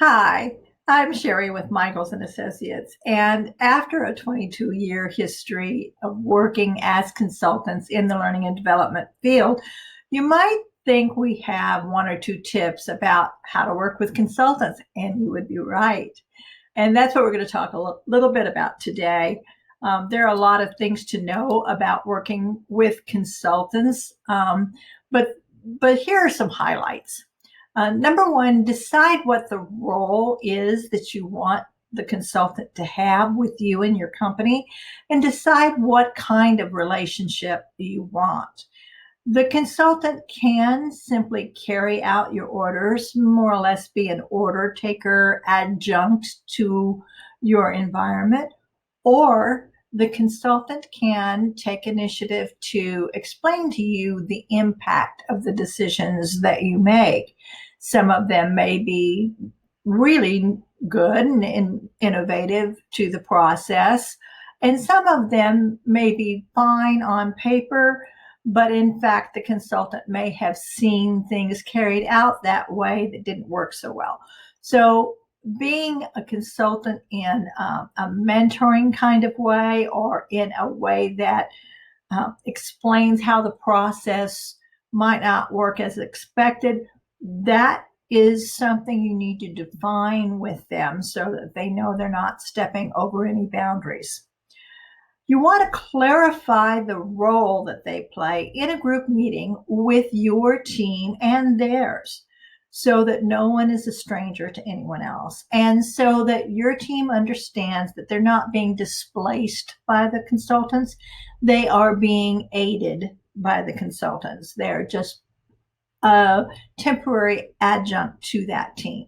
Hi, I'm Sherry with Michaels and Associates, and after a 22-year history of working as consultants in the learning and development field, you might think we have one or two tips about how to work with consultants, and you would be right. And that's what we're going to talk a little bit about today. There are a lot of things to know about working with consultants, but but here are some highlights. Number one, decide what the role is that you want the consultant to have with you and your company, and decide what kind of relationship you want. The consultant can simply carry out your orders, more or less be an order taker adjunct to your environment, or the consultant can take initiative to explain to you the impact of the decisions that you make. Some of them may be really good and innovative to the process, and some of them may be fine on paper, but in fact, the consultant may have seen things carried out that way that didn't work so well. So being a consultant in a mentoring kind of way, or in a way that explains how the process might not work as expected, that is something you need to define with them so that they know they're not stepping over any boundaries. You want to clarify the role that they play in a group meeting with your team and theirs, so that no one is a stranger to anyone else, and so that your team understands that they're not being displaced by the consultants. They are being aided by the consultants. They're just a temporary adjunct to that team.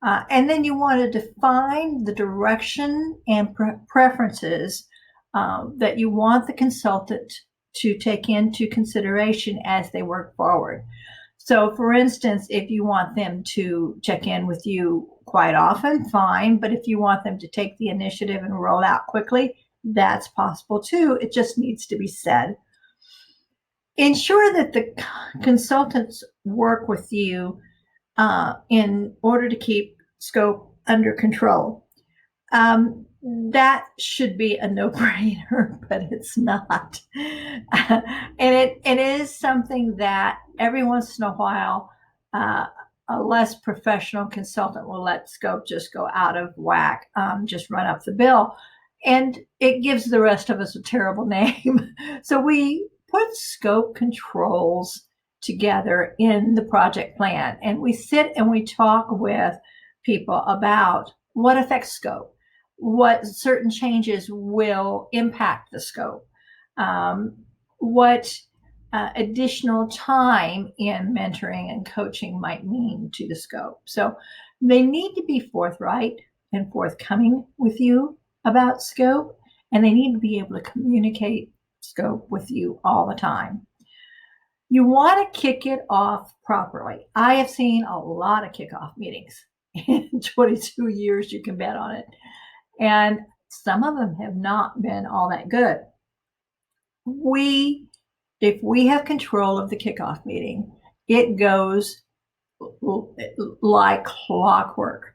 And then you want to define the direction and preferences that you want the consultant to take into consideration as they work forward. So, for instance, if you want them to check in with you quite often, fine. But if you want them to take the initiative and roll out quickly, that's possible too. It just needs to be said. Ensure that the consultants work with you in order to keep scope under control. That should be a no-brainer, but it's not. And it is something that every once in a while, a less professional consultant will let scope just go out of whack, just run up the bill. And it gives the rest of us a terrible name. So we put scope controls together in the project plan, and we sit and we talk with people about what affects scope, what certain changes will impact the scope, what additional time in mentoring and coaching might mean to the scope. So they need to be forthright and forthcoming with you about scope, and they need to be able to communicate scope with you all the time. You want to kick it off properly. I have seen a lot of kickoff meetings in 22 years, you can bet on it. And some of them have not been all that good. If we have control of the kickoff meeting, it goes like clockwork.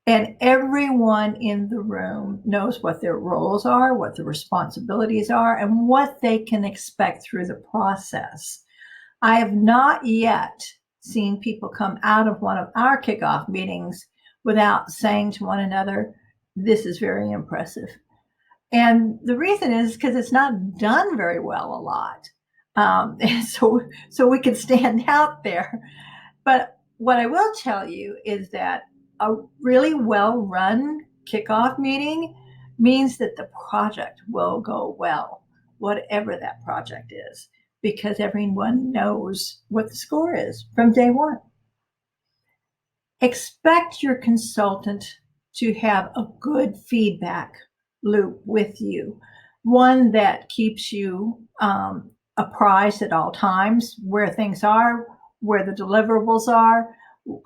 And everyone in the room knows what their roles are, what the responsibilities are, and what they can expect through the process. I have not yet seen people come out of one of our kickoff meetings without saying to one another, "This is very impressive." And the reason is because it's not done very well a lot. So we can stand out there. But what I will tell you is that a really well-run kickoff meeting means that the project will go well, whatever that project is, because everyone knows what the score is from day one. Expect your consultant to have a good feedback loop with you, one that keeps you apprised at all times where things are, where the deliverables are,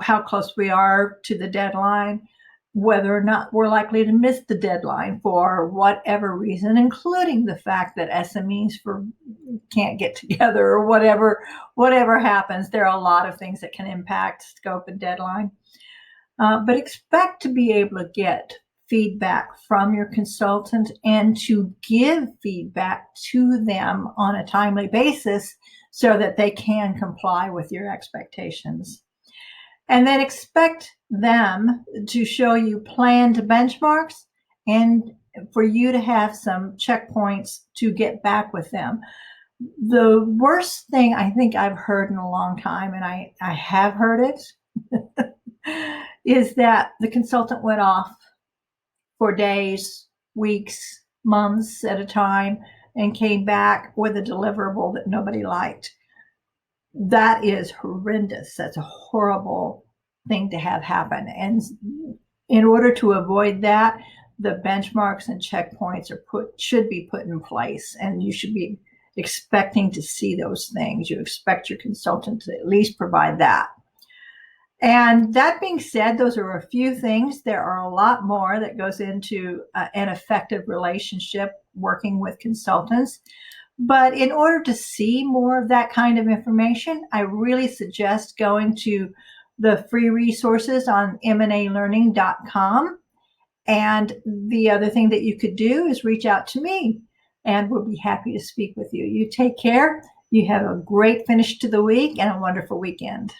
how close we are to the deadline, whether or not we're likely to miss the deadline for whatever reason, including the fact that SMEs can't get together or whatever happens. There are a lot of things that can impact scope and deadline. but expect to be able to get feedback from your consultant and to give feedback to them on a timely basis so that they can comply with your expectations. And then expect them to show you planned benchmarks and for you to have some checkpoints to get back with them. The worst thing I think I've heard in a long time, and I have heard it, is that the consultant went off for days, weeks, months at a time and came back with a deliverable that nobody liked. That is horrendous. That's a horrible thing to have happen. And in order to avoid that, the benchmarks and checkpoints should be put in place, and you should be expecting to see those things. You expect your consultant to at least provide that. And that being said, those are a few things. There are a lot more that goes into an effective relationship working with consultants. But in order to see more of that kind of information, I really suggest going to the free resources on mnalearning.com. And the other thing that you could do is reach out to me, and we'll be happy to speak with you. You take care. You have a great finish to the week and a wonderful weekend.